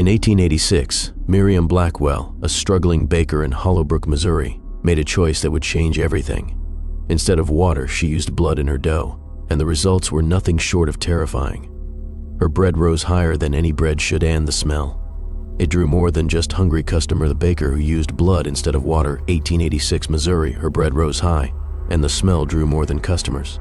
In 1886, Miriam Blackwell, a struggling baker in Hollowbrook, Missouri, made a choice that would change everything. Instead of water, she used blood in her dough, and the results were nothing short of terrifying. Her bread rose higher than any bread should, and the smell. It drew more than just hungry customer, the baker who used blood instead of water. 1886, Missouri, her bread rose high, and the smell drew more than customers.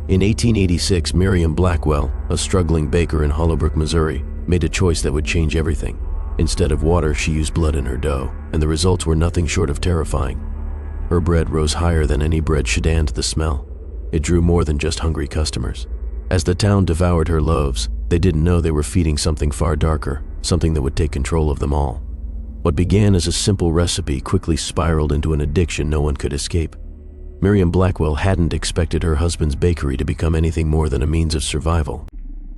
In 1886, Miriam Blackwell, a struggling baker in Hollowbrook, Missouri, made a choice that would change everything. Instead of water, she used blood in her dough, and the results were nothing short of terrifying. Her bread rose higher than any bread should, and the smell. It drew more than just hungry customers. As the town devoured her loaves, they didn't know they were feeding something far darker, something that would take control of them all. What began as a simple recipe quickly spiraled into an addiction no one could escape. Miriam Blackwell hadn't expected her husband's bakery to become anything more than a means of survival.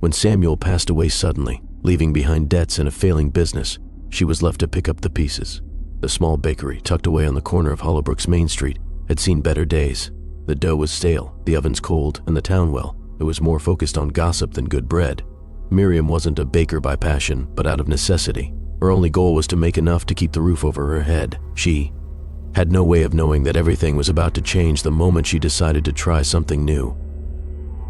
When Samuel passed away suddenly, leaving behind debts and a failing business, she was left to pick up the pieces. The small bakery, tucked away on the corner of Hollowbrook's Main Street, had seen better days. The dough was stale, the ovens cold, and the town, well, it was more focused on gossip than good bread. Miriam wasn't a baker by passion, but out of necessity. Her only goal was to make enough to keep the roof over her head. She had no way of knowing that everything was about to change the moment she decided to try something new.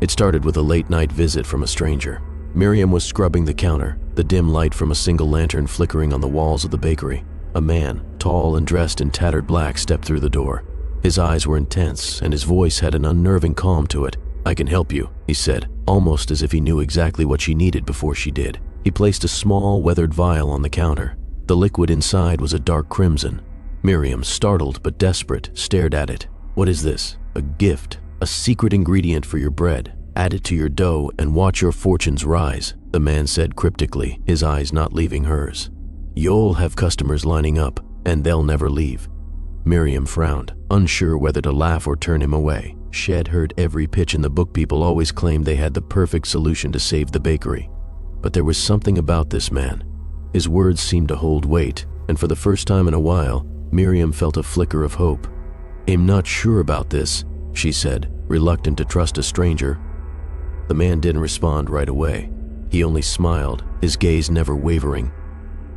It started with a late-night visit from a stranger. Miriam was scrubbing the counter, the dim light from a single lantern flickering on the walls of the bakery. A man, tall and dressed in tattered black, stepped through the door. His eyes were intense, and his voice had an unnerving calm to it. "I can help you," he said, almost as if he knew exactly what she needed before she did. He placed a small, weathered vial on the counter. The liquid inside was a dark crimson. Miriam, startled but desperate, stared at it. "What is this? A gift, a secret ingredient for your bread. Add it to your dough and watch your fortunes rise," the man said cryptically, his eyes not leaving hers. "You'll have customers lining up, and they'll never leave." Miriam frowned, unsure whether to laugh or turn him away. She had heard every pitch in the book. People always claimed they had the perfect solution to save the bakery. But there was something about this man. His words seemed to hold weight, and for the first time in a while, Miriam felt a flicker of hope. "I'm not sure about this," she said, reluctant to trust a stranger. The man didn't respond right away. He only smiled, his gaze never wavering.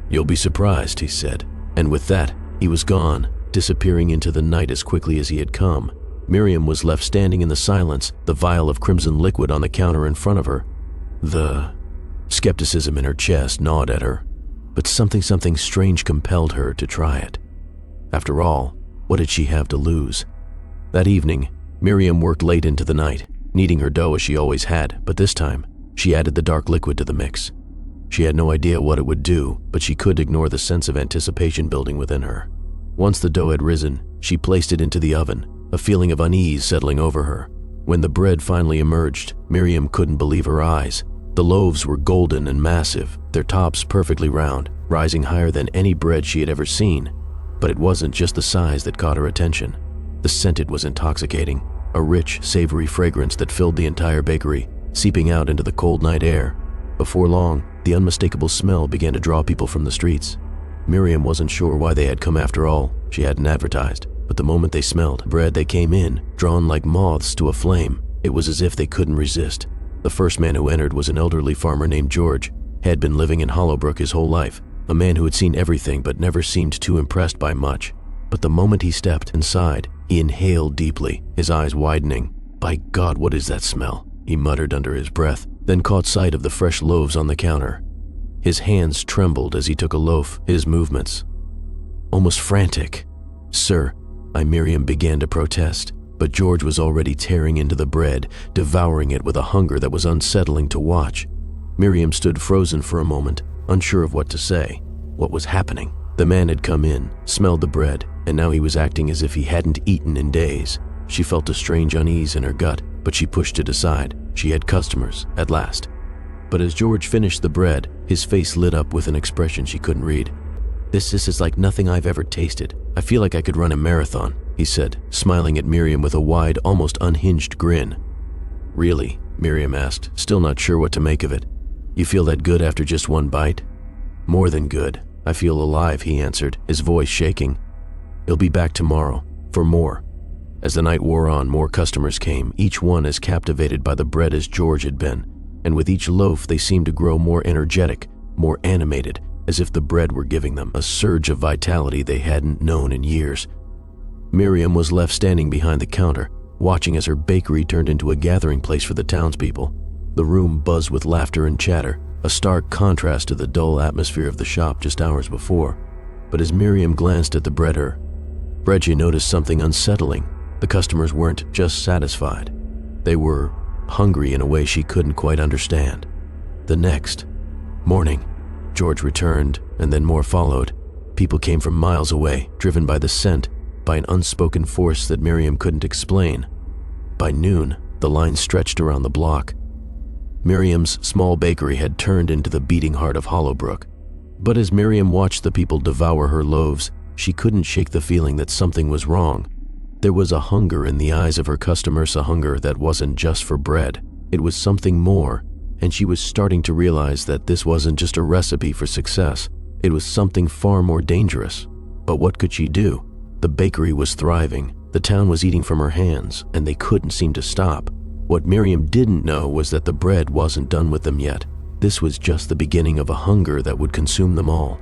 "You'll be surprised," he said, and with that, he was gone, disappearing into the night as quickly as he had come. Miriam was left standing in the silence, the vial of crimson liquid on the counter in front of her. The skepticism in her chest gnawed at her, but something strange compelled her to try it. After all, what did she have to lose? That evening, Miriam worked late into the night, kneading her dough as she always had, but this time, she added the dark liquid to the mix. She had no idea what it would do, but she could ignore the sense of anticipation building within her. Once the dough had risen, she placed it into the oven, a feeling of unease settling over her. When the bread finally emerged, Miriam couldn't believe her eyes. The loaves were golden and massive, their tops perfectly round, rising higher than any bread she had ever seen. But it wasn't just the size that caught her attention. The scent was intoxicating, a rich, savory fragrance that filled the entire bakery, seeping out into the cold night air. Before long, the unmistakable smell began to draw people from the streets. Miriam wasn't sure why they had come after all. She hadn't advertised, but the moment they smelled bread, they came in, drawn like moths to a flame. It was as if they couldn't resist. The first man who entered was an elderly farmer named George. He had been living in Hollowbrook his whole life, a man who had seen everything but never seemed too impressed by much. But the moment he stepped inside, he inhaled deeply, his eyes widening. "By God, what is that smell?" he muttered under his breath, then caught sight of the fresh loaves on the counter. His hands trembled as he took a loaf, his movements almost frantic. "Sir," Miriam began to protest, but George was already tearing into the bread, devouring it with a hunger that was unsettling to watch. Miriam stood frozen for a moment, unsure of what to say. What was happening? The man had come in, smelled the bread, and now he was acting as if he hadn't eaten in days. She felt a strange unease in her gut, but she pushed it aside. She had customers, at last. But as George finished the bread, his face lit up with an expression she couldn't read. This is like nothing I've ever tasted. I feel like I could run a marathon," he said, smiling at Miriam with a wide, almost unhinged grin. "Really?" Miriam asked, still not sure what to make of it. "You feel that good after just one bite?" "More than good. I feel alive," he answered, his voice shaking. "He'll be back tomorrow, for more." As the night wore on, more customers came, each one as captivated by the bread as George had been, and with each loaf they seemed to grow more energetic, more animated, as if the bread were giving them a surge of vitality they hadn't known in years. Miriam was left standing behind the counter, watching as her bakery turned into a gathering place for the townspeople. The room buzzed with laughter and chatter, a stark contrast to the dull atmosphere of the shop just hours before. But as Miriam glanced at the bread, she noticed something unsettling. The customers weren't just satisfied. They were hungry in a way she couldn't quite understand. The next morning, George returned, and then more followed. People came from miles away, driven by the scent, by an unspoken force that Miriam couldn't explain. By noon, the line stretched around the block. Miriam's small bakery had turned into the beating heart of Hollowbrook. But as Miriam watched the people devour her loaves, she couldn't shake the feeling that something was wrong. There was a hunger in the eyes of her customers, a hunger that wasn't just for bread. It was something more, and she was starting to realize that this wasn't just a recipe for success. It was something far more dangerous. But what could she do? The bakery was thriving. The town was eating from her hands, and they couldn't seem to stop. What Miriam didn't know was that the bread wasn't done with them yet. This was just the beginning of a hunger that would consume them all.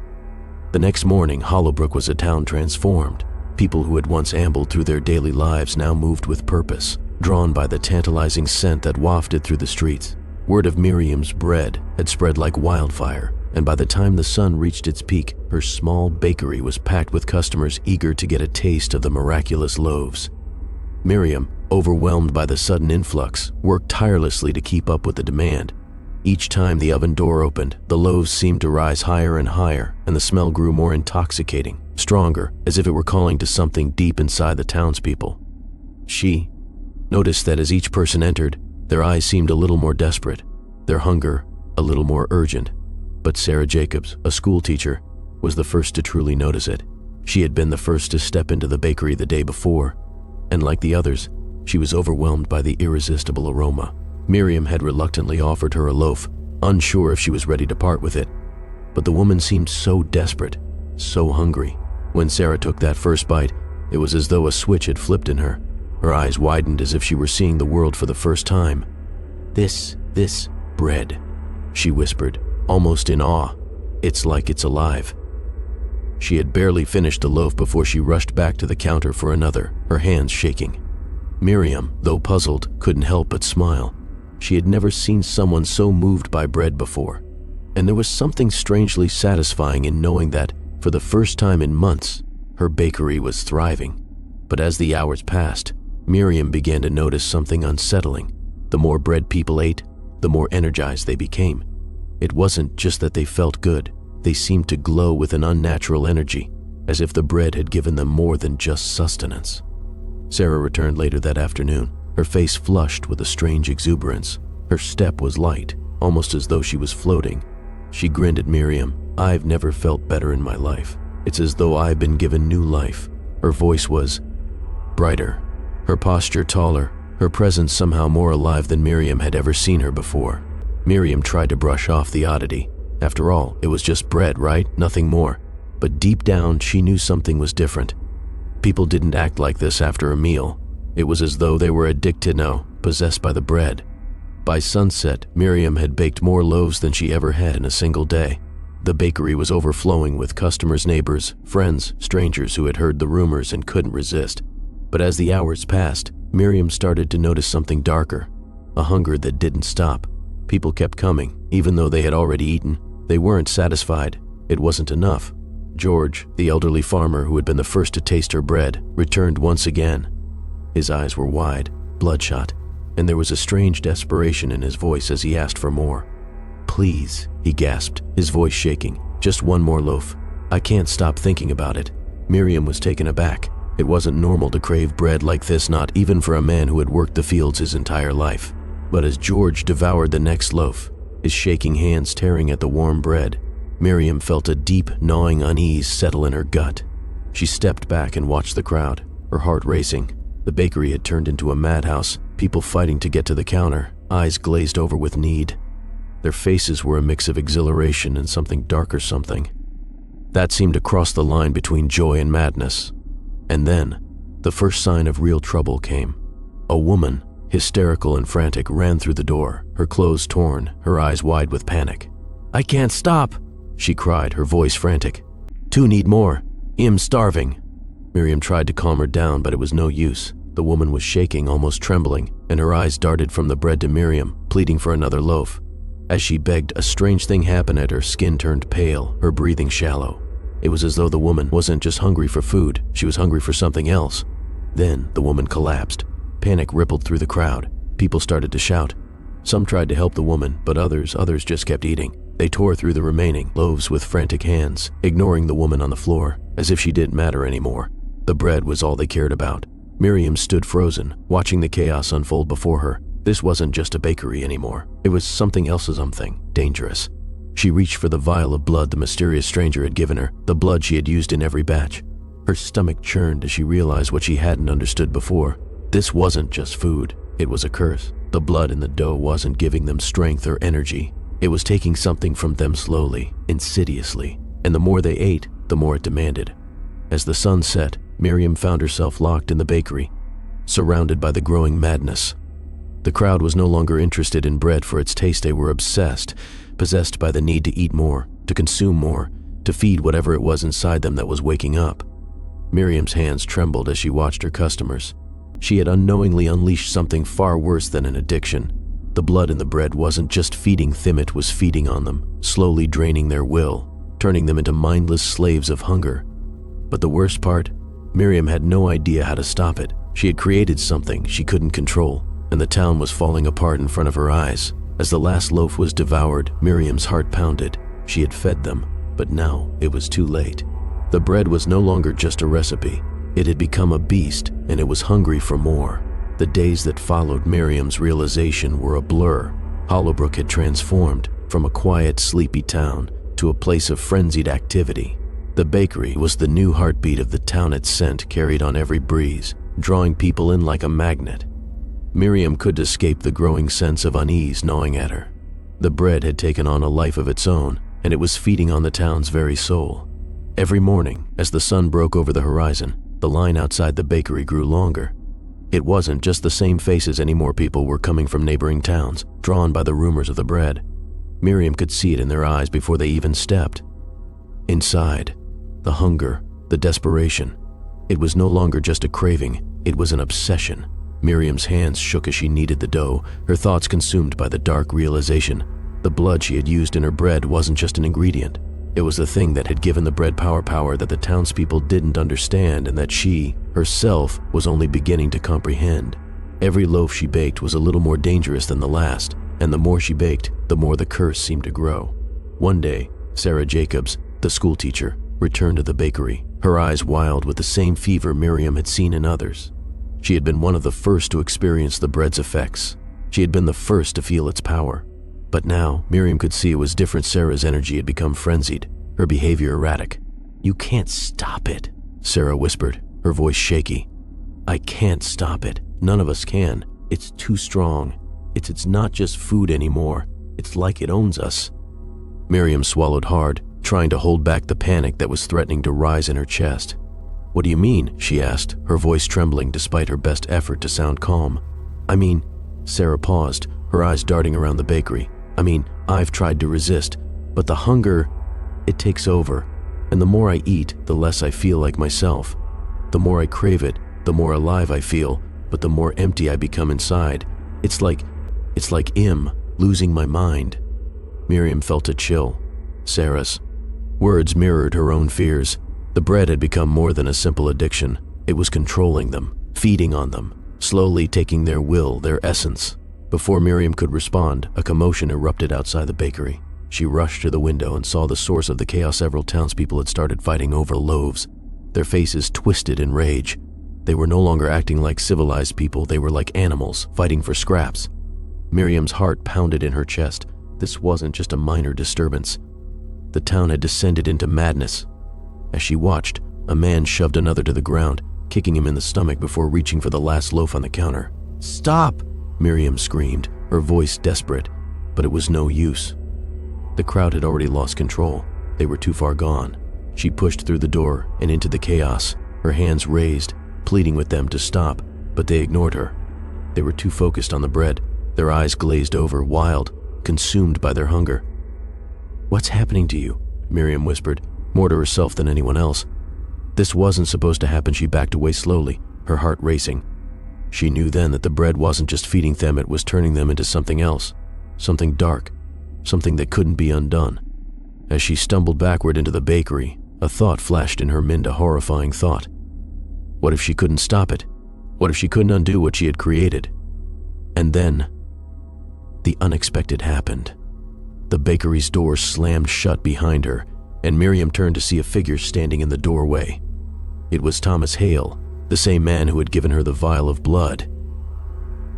The next morning, Hollowbrook was a town transformed. People who had once ambled through their daily lives now moved with purpose, drawn by the tantalizing scent that wafted through the streets. Word of Miriam's bread had spread like wildfire, and by the time the sun reached its peak, her small bakery was packed with customers eager to get a taste of the miraculous loaves. Miriam, overwhelmed by the sudden influx, worked tirelessly to keep up with the demand. Each time the oven door opened, the loaves seemed to rise higher and higher, and the smell grew more intoxicating, stronger, as if it were calling to something deep inside the townspeople. She noticed that as each person entered, their eyes seemed a little more desperate, their hunger a little more urgent. But Sarah Jacobs, a schoolteacher, was the first to truly notice it. She had been the first to step into the bakery the day before, and like the others, she was overwhelmed by the irresistible aroma. Miriam had reluctantly offered her a loaf, unsure if she was ready to part with it. But the woman seemed so desperate, so hungry. When Sarah took that first bite, it was as though a switch had flipped in her. Her eyes widened as if she were seeing the world for the first time. This bread," she whispered, almost in awe. "It's like it's alive." She had barely finished the loaf before she rushed back to the counter for another, her hands shaking. Miriam, though puzzled, couldn't help but smile. She had never seen someone so moved by bread before, and there was something strangely satisfying in knowing that, for the first time in months, her bakery was thriving. But as the hours passed, Miriam began to notice something unsettling. The more bread people ate, the more energized they became. It wasn't just that they felt good, they seemed to glow with an unnatural energy, as if the bread had given them more than just sustenance. Sarah returned later that afternoon, her face flushed with a strange exuberance. Her step was light, almost as though she was floating. She grinned at Miriam. "I've never felt better in my life. It's as though I've been given new life." Her voice was brighter, her posture taller, her presence somehow more alive than Miriam had ever seen her before. Miriam tried to brush off the oddity. After all, it was just bread, right? Nothing more. But deep down, she knew something was different. People didn't act like this after a meal. It was as though they were addicted now, possessed by the bread. By sunset, Miriam had baked more loaves than she ever had in a single day. The bakery was overflowing with customers, neighbors, friends, strangers who had heard the rumors and couldn't resist. But as the hours passed, Miriam started to notice something darker, a hunger that didn't stop. People kept coming, even though they had already eaten. They weren't satisfied. It wasn't enough. George, the elderly farmer who had been the first to taste her bread, returned once again. His eyes were wide, bloodshot, and there was a strange desperation in his voice as he asked for more. "Please," he gasped, his voice shaking. "Just one more loaf. I can't stop thinking about it." Miriam was taken aback. It wasn't normal to crave bread like this, not even for a man who had worked the fields his entire life. But as George devoured the next loaf, his shaking hands tearing at the warm bread, Miriam felt a deep, gnawing unease settle in her gut. She stepped back and watched the crowd, her heart racing. The bakery had turned into a madhouse, people fighting to get to the counter, eyes glazed over with need. Their faces were a mix of exhilaration and something darker something. That seemed to cross the line between joy and madness. And then, the first sign of real trouble came. A woman, hysterical and frantic, ran through the door, her clothes torn, her eyes wide with panic. "I can't stop!" she cried, her voice frantic. "Two need more. I'm starving." Miriam tried to calm her down, but it was no use. The woman was shaking, almost trembling, and her eyes darted from the bread to Miriam, pleading for another loaf. As she begged, a strange thing happened. Her skin turned pale, her breathing shallow. It was as though the woman wasn't just hungry for food, she was hungry for something else. Then the woman collapsed. Panic rippled through the crowd. People started to shout. Some tried to help the woman, but others just kept eating. They tore through the remaining loaves with frantic hands, ignoring the woman on the floor, as if she didn't matter anymore. The bread was all they cared about. Miriam stood frozen, watching the chaos unfold before her. This wasn't just a bakery anymore. It was something else's something dangerous. She reached for the vial of blood the mysterious stranger had given her, the blood she had used in every batch. Her stomach churned as she realized what she hadn't understood before. This wasn't just food, it was a curse. The blood in the dough wasn't giving them strength or energy. It was taking something from them slowly, insidiously, and the more they ate, the more it demanded. As the sun set, Miriam found herself locked in the bakery, surrounded by the growing madness. The crowd was no longer interested in bread for its taste. They were obsessed, possessed by the need to eat more, to consume more, to feed whatever it was inside them that was waking up. Miriam's hands trembled as she watched her customers. She had unknowingly unleashed something far worse than an addiction. The blood in the bread wasn't just feeding them, it was feeding on them, slowly draining their will, turning them into mindless slaves of hunger. But the worst part? Miriam had no idea how to stop it. She had created something she couldn't control, and the town was falling apart in front of her eyes. As the last loaf was devoured, Miriam's heart pounded. She had fed them, but now it was too late. The bread was no longer just a recipe. It had become a beast, and it was hungry for more. The days that followed Miriam's realization were a blur. Hollowbrook had transformed from a quiet, sleepy town to a place of frenzied activity. The bakery was the new heartbeat of the town. Its scent carried on every breeze, drawing people in like a magnet. Miriam couldn't escape the growing sense of unease gnawing at her. The bread had taken on a life of its own, and it was feeding on the town's very soul. Every morning, as the sun broke over the horizon, the line outside the bakery grew longer. It wasn't just the same faces anymore. People were coming from neighboring towns, drawn by the rumors of the bread. Miriam could see it in their eyes before they even stepped. Inside, the hunger, the desperation. It was no longer just a craving, it was an obsession. Miriam's hands shook as she kneaded the dough, her thoughts consumed by the dark realization. The blood she had used in her bread wasn't just an ingredient. It was the thing that had given the bread power that the townspeople didn't understand and that she, herself, was only beginning to comprehend. Every loaf she baked was a little more dangerous than the last, and the more she baked, the more the curse seemed to grow. One day, Sarah Jacobs, the schoolteacher, returned to the bakery, her eyes wild with the same fever Miriam had seen in others. She had been one of the first to experience the bread's effects. She had been the first to feel its power. But now, Miriam could see it was different. Sarah's energy had become frenzied, her behavior erratic. "You can't stop it," Sarah whispered, her voice shaky. "I can't stop it. None of us can. It's too strong. It's not just food anymore. It's like it owns us." Miriam swallowed hard, trying to hold back the panic that was threatening to rise in her chest. "What do you mean?" she asked, her voice trembling despite her best effort to sound calm. "I mean," Sarah paused, her eyes darting around the bakery. I've tried to resist, but the hunger, it takes over, and the more I eat, the less I feel like myself. The more I crave it, the more alive I feel, but the more empty I become inside. It's like losing my mind." Miriam felt a chill. Sarah's words mirrored her own fears. The bread had become more than a simple addiction. It was controlling them, feeding on them, slowly taking their will, their essence. Before Miriam could respond, a commotion erupted outside the bakery. She rushed to the window and saw the source of the chaos. Several townspeople had started fighting over loaves, their faces twisted in rage. They were no longer acting like civilized people, they were like animals, fighting for scraps. Miriam's heart pounded in her chest. This wasn't just a minor disturbance. The town had descended into madness. As she watched, a man shoved another to the ground, kicking him in the stomach before reaching for the last loaf on the counter. "Stop!" Miriam screamed, her voice desperate, but it was no use. The crowd had already lost control. They were too far gone. She pushed through the door and into the chaos, her hands raised, pleading with them to stop, but they ignored her. They were too focused on the bread, their eyes glazed over, wild, consumed by their hunger. "What's happening to you?" Miriam whispered, more to herself than anyone else. This wasn't supposed to happen. She backed away slowly, her heart racing. She knew then that the bread wasn't just feeding them, it was turning them into something else, something dark, something that couldn't be undone. As she stumbled backward into the bakery, a thought flashed in her mind, a horrifying thought. What if she couldn't stop it? What if she couldn't undo what she had created? And then, the unexpected happened. The bakery's door slammed shut behind her, and Miriam turned to see a figure standing in the doorway. It was Thomas Hale, the same man who had given her the vial of blood.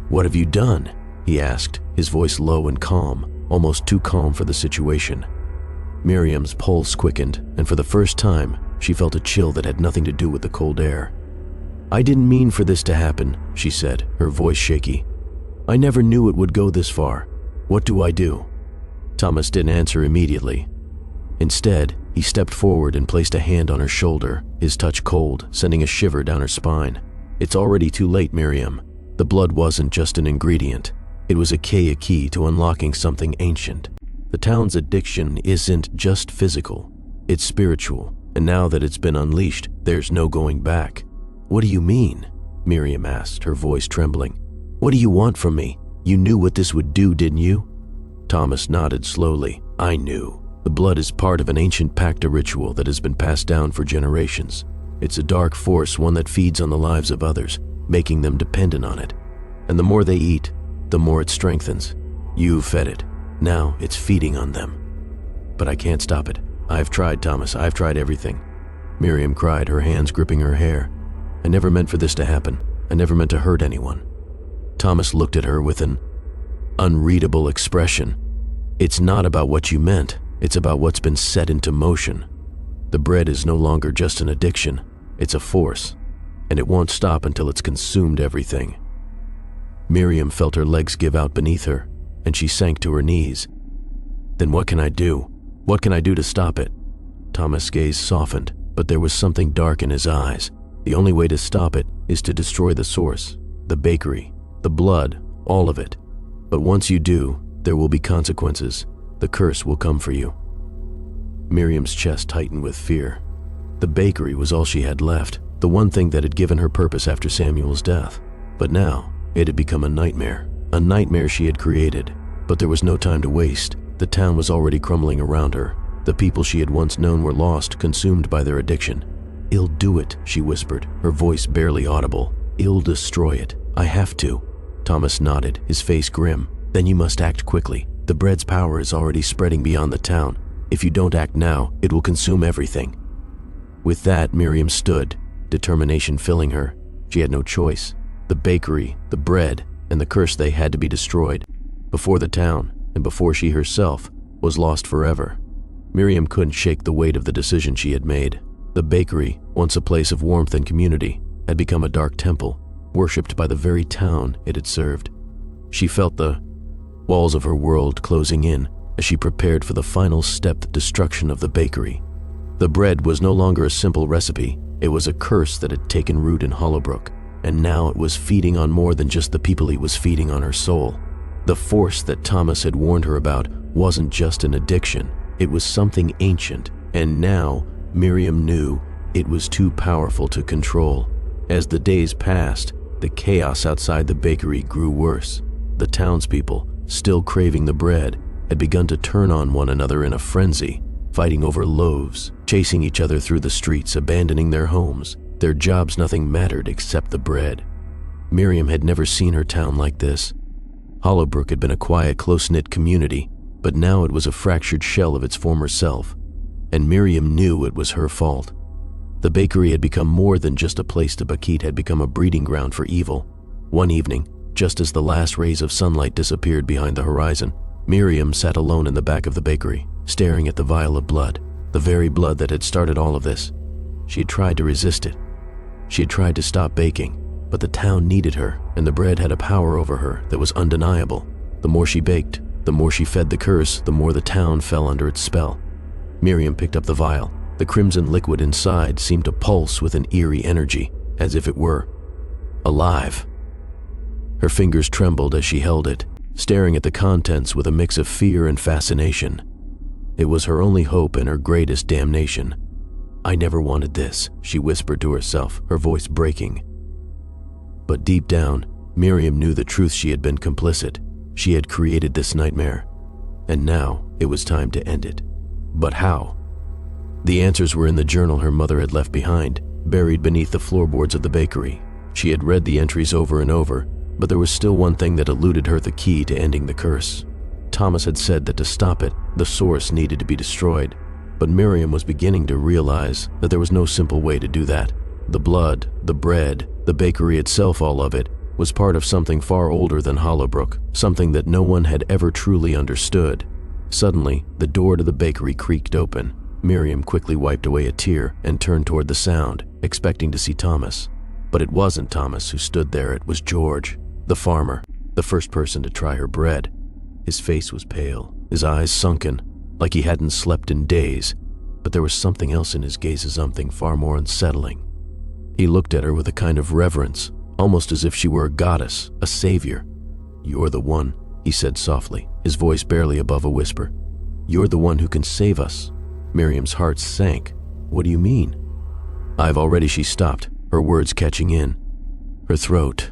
"What have you done?" he asked, his voice low and calm, almost too calm for the situation. Miriam's pulse quickened, and for the first time, she felt a chill that had nothing to do with the cold air. "I didn't mean for this to happen," she said, her voice shaky. "I never knew it would go this far. What do I do?" Thomas didn't answer immediately. Instead, he stepped forward and placed a hand on her shoulder, his touch cold, sending a shiver down her spine. "It's already too late, Miriam. The blood wasn't just an ingredient. It was a key to unlocking something ancient. The town's addiction isn't just physical, it's spiritual, and now that it's been unleashed, there's no going back." "What do you mean?" Miriam asked, her voice trembling. "What do you want from me? You knew what this would do, didn't you?" Thomas nodded slowly. "I knew. The blood is part of an ancient pact, a ritual that has been passed down for generations. It's a dark force, one that feeds on the lives of others, making them dependent on it. And the more they eat, the more it strengthens. You've fed it. Now it's feeding on them. But I can't stop it. I've tried, Thomas. I've tried everything." Miriam cried, her hands gripping her hair. "I never meant for this to happen. I never meant to hurt anyone." Thomas looked at her with an unreadable expression. "It's not about what you meant. It's about what's been set into motion. The bread is no longer just an addiction. It's a force, and it won't stop until it's consumed everything." Miriam felt her legs give out beneath her, and she sank to her knees. "Then what can I do? What can I do to stop it?" Thomas' gaze softened, but there was something dark in his eyes. "The only way to stop it is to destroy the source, the bakery, the blood, all of it. But once you do, there will be consequences. The curse will come for you." Miriam's chest tightened with fear. The bakery was all she had left, the one thing that had given her purpose after Samuel's death. But now, it had become a nightmare she had created. But there was no time to waste. The town was already crumbling around her. The people she had once known were lost, consumed by their addiction. "I'll do it," she whispered, her voice barely audible. "I'll destroy it. I have to." Thomas nodded, his face grim. "Then you must act quickly. The bread's power is already spreading beyond the town. If you don't act now, it will consume everything." With that, Miriam stood, determination filling her. She had no choice. The bakery, the bread, and the curse, they had to be destroyed, before the town, and before she herself, was lost forever. Miriam couldn't shake the weight of the decision she had made. The bakery, once a place of warmth and community, had become a dark temple, worshipped by the very town it had served. She felt the walls of her world closing in as she prepared for the final step, the destruction of the bakery. The bread was no longer a simple recipe. It was a curse that had taken root in Hollowbrook, and now it was feeding on more than just the people. It was feeding on her soul. The force that Thomas had warned her about wasn't just an addiction. It was something ancient, and now Miriam knew it was too powerful to control. As the days passed, the chaos outside the bakery grew worse. The townspeople, still craving the bread, had begun to turn on one another in a frenzy, fighting over loaves, chasing each other through the streets, abandoning their homes. Their jobs, nothing mattered except the bread. Miriam had never seen her town like this. Hollowbrook had been a quiet, close-knit community, but now it was a fractured shell of its former self, and Miriam knew it was her fault. The bakery had become more than just a place to bake, had become a breeding ground for evil. One evening, just as the last rays of sunlight disappeared behind the horizon, Miriam sat alone in the back of the bakery, staring at the vial of blood, the very blood that had started all of this. She had tried to resist it. She had tried to stop baking, but the town needed her, and the bread had a power over her that was undeniable. The more she baked, the more she fed the curse, the more the town fell under its spell. Miriam picked up the vial. The crimson liquid inside seemed to pulse with an eerie energy, as if it were alive. Her fingers trembled as she held it, staring at the contents with a mix of fear and fascination. It was her only hope and her greatest damnation. "I never wanted this," she whispered to herself, her voice breaking. But deep down, Miriam knew the truth. She had been complicit. She had created this nightmare. And now it was time to end it. But how? The answers were in the journal her mother had left behind, buried beneath the floorboards of the bakery. She had read the entries over and over, but there was still one thing that eluded her: the key to ending the curse. Thomas had said that to stop it, the source needed to be destroyed. But Miriam was beginning to realize that there was no simple way to do that. The blood, the bread, the bakery itself, all of it, was part of something far older than Hollowbrook, something that no one had ever truly understood. Suddenly, the door to the bakery creaked open. Miriam quickly wiped away a tear and turned toward the sound, expecting to see Thomas. But it wasn't Thomas who stood there. It was George, the farmer, the first person to try her bread. His face was pale, his eyes sunken, like he hadn't slept in days, but there was something else in his gaze, something far more unsettling. He looked at her with a kind of reverence, almost as if she were a goddess, a savior. "You're the one," he said softly, his voice barely above a whisper. "You're the one who can save us." Miriam's heart sank. "What do you mean?" "I've already," she stopped, her words catching in her throat.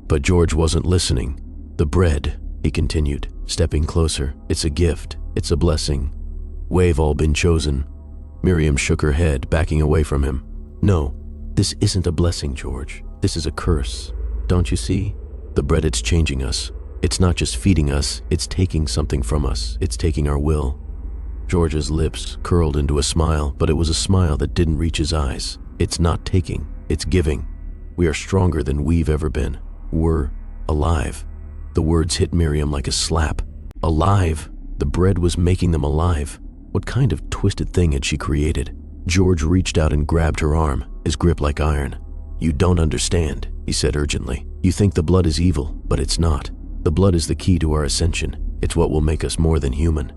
But George wasn't listening. "The bread," he continued, stepping closer. "It's a gift. It's a blessing. We've all been chosen." Miriam shook her head, backing away from him. "No, this isn't a blessing, George. This is a curse. Don't you see? The bread, it's changing us. It's not just feeding us, it's taking something from us. It's taking our will." George's lips curled into a smile, but it was a smile that didn't reach his eyes. "It's not taking, it's giving. We are stronger than we've ever been. We're alive." The words hit Miriam like a slap. Alive! The bread was making them alive. What kind of twisted thing had she created? George reached out and grabbed her arm, his grip like iron. "You don't understand," he said urgently. "You think the blood is evil, but it's not. The blood is the key to our ascension. It's what will make us more than human."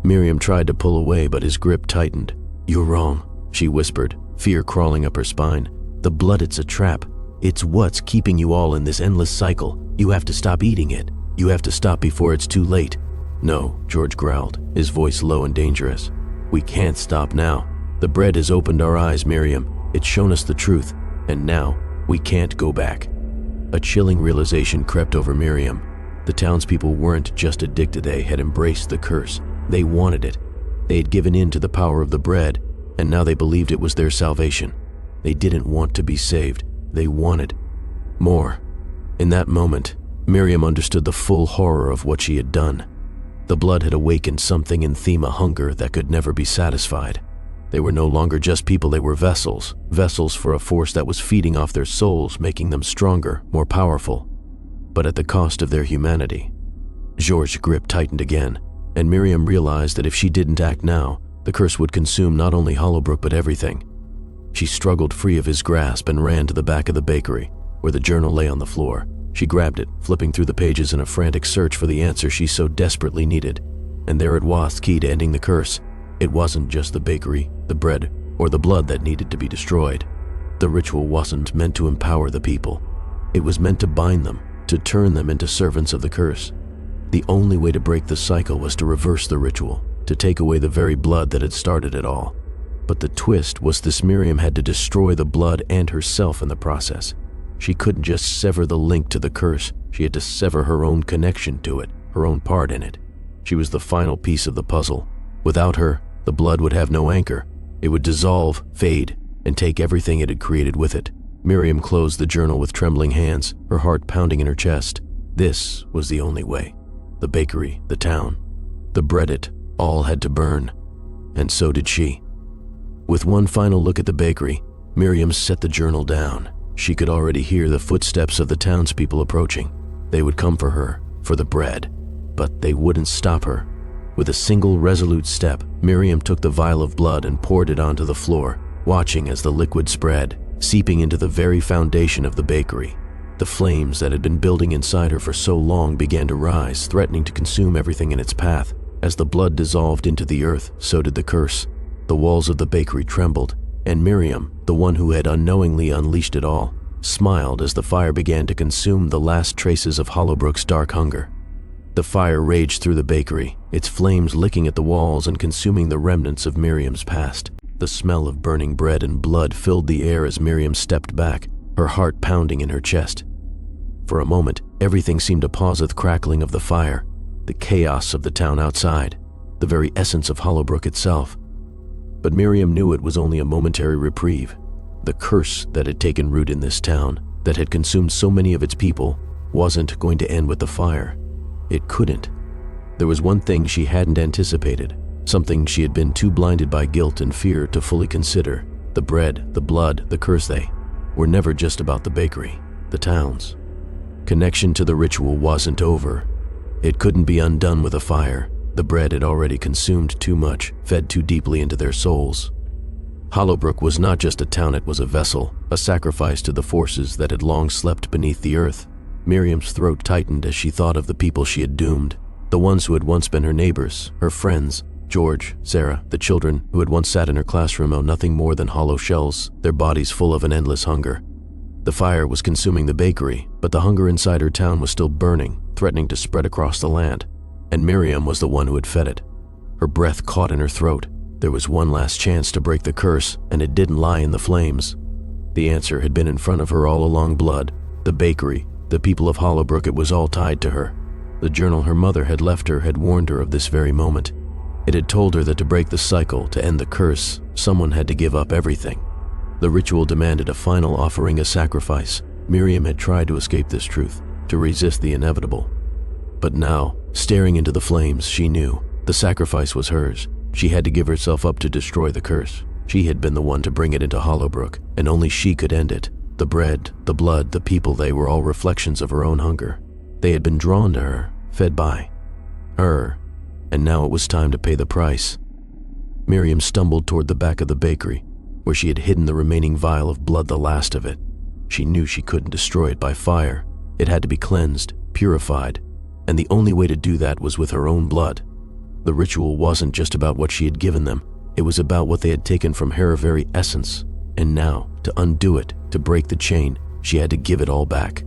Miriam tried to pull away, but his grip tightened. "You're wrong," she whispered, fear crawling up her spine. "The blood, it's a trap. It's what's keeping you all in this endless cycle. You have to stop eating it. You have to stop before it's too late." "No," George growled, his voice low and dangerous. "We can't stop now. The bread has opened our eyes, Miriam. It's shown us the truth, and now we can't go back." A chilling realization crept over Miriam. The townspeople weren't just addicted, they had embraced the curse. They wanted it. They had given in to the power of the bread, and now they believed it was their salvation. They didn't want to be saved. They wanted more. In that moment, Miriam understood the full horror of what she had done. The blood had awakened something in them, a hunger that could never be satisfied. They were no longer just people, they were vessels, vessels for a force that was feeding off their souls, making them stronger, more powerful, but at the cost of their humanity. George's grip tightened again, and Miriam realized that if she didn't act now, the curse would consume not only Hollowbrook but everything. She struggled free of his grasp and ran to the back of the bakery, where the journal lay on the floor. She grabbed it, flipping through the pages in a frantic search for the answer she so desperately needed. And there it was, the key to ending the curse. It wasn't just the bakery, the bread, or the blood that needed to be destroyed. The ritual wasn't meant to empower the people. It was meant to bind them, to turn them into servants of the curse. The only way to break the cycle was to reverse the ritual, to take away the very blood that had started it all. But the twist was this: Miriam had to destroy the blood and herself in the process. She couldn't just sever the link to the curse, she had to sever her own connection to it, her own part in it. She was the final piece of the puzzle. Without her, the blood would have no anchor. It would dissolve, fade, and take everything it had created with it. Miriam closed the journal with trembling hands, her heart pounding in her chest. This was the only way. The bakery, the town, the bread, it all had to burn. And so did she. With one final look at the bakery, Miriam set the journal down. She could already hear the footsteps of the townspeople approaching. They would come for her, for the bread, but they wouldn't stop her. With a single resolute step, Miriam took the vial of blood and poured it onto the floor, watching as the liquid spread, seeping into the very foundation of the bakery. The flames that had been building inside her for so long began to rise, threatening to consume everything in its path. As the blood dissolved into the earth, so did the curse. The walls of the bakery trembled, and Miriam, the one who had unknowingly unleashed it all, smiled as the fire began to consume the last traces of Hollowbrook's dark hunger. The fire raged through the bakery, its flames licking at the walls and consuming the remnants of Miriam's past. The smell of burning bread and blood filled the air as Miriam stepped back, her heart pounding in her chest. For a moment, everything seemed to pause at the crackling of the fire, the chaos of the town outside, the very essence of Hollowbrook itself. But Miriam knew it was only a momentary reprieve. The curse that had taken root in this town, that had consumed so many of its people, wasn't going to end with the fire. It couldn't. There was one thing she hadn't anticipated, something she had been too blinded by guilt and fear to fully consider. The bread, the blood, the curse, they were never just about the bakery, the town's connection to the ritual wasn't over. It couldn't be undone with a fire. The bread had already consumed too much, fed too deeply into their souls. Hollowbrook was not just a town, it was a vessel, a sacrifice to the forces that had long slept beneath the earth. Miriam's throat tightened as she thought of the people she had doomed, the ones who had once been her neighbors, her friends, George, Sarah, the children who had once sat in her classroom on nothing more than hollow shells, their bodies full of an endless hunger. The fire was consuming the bakery, but the hunger inside her town was still burning, threatening to spread across the land. And Miriam was the one who had fed it. Her breath caught in her throat. There was one last chance to break the curse, and it didn't lie in the flames. The answer had been in front of her all along: blood, the bakery, the people of Hollowbrook. It was all tied to her. The journal her mother had left her had warned her of this very moment. It had told her that to break the cycle, to end the curse, someone had to give up everything. The ritual demanded a final offering, a sacrifice. Miriam had tried to escape this truth, to resist the inevitable. But now, staring into the flames, she knew the sacrifice was hers. She had to give herself up to destroy the curse. She had been the one to bring it into Hollowbrook, and only she could end it. The bread, the blood, the people, they were all reflections of her own hunger. They had been drawn to her, fed by her, and now it was time to pay the price. Miriam stumbled toward the back of the bakery, where she had hidden the remaining vial of blood, the last of it. She knew she couldn't destroy it by fire. It had to be cleansed, purified, and the only way to do that was with her own blood. The ritual wasn't just about what she had given them, it was about what they had taken from her very essence. And now, to undo it, to break the chain, she had to give it all back.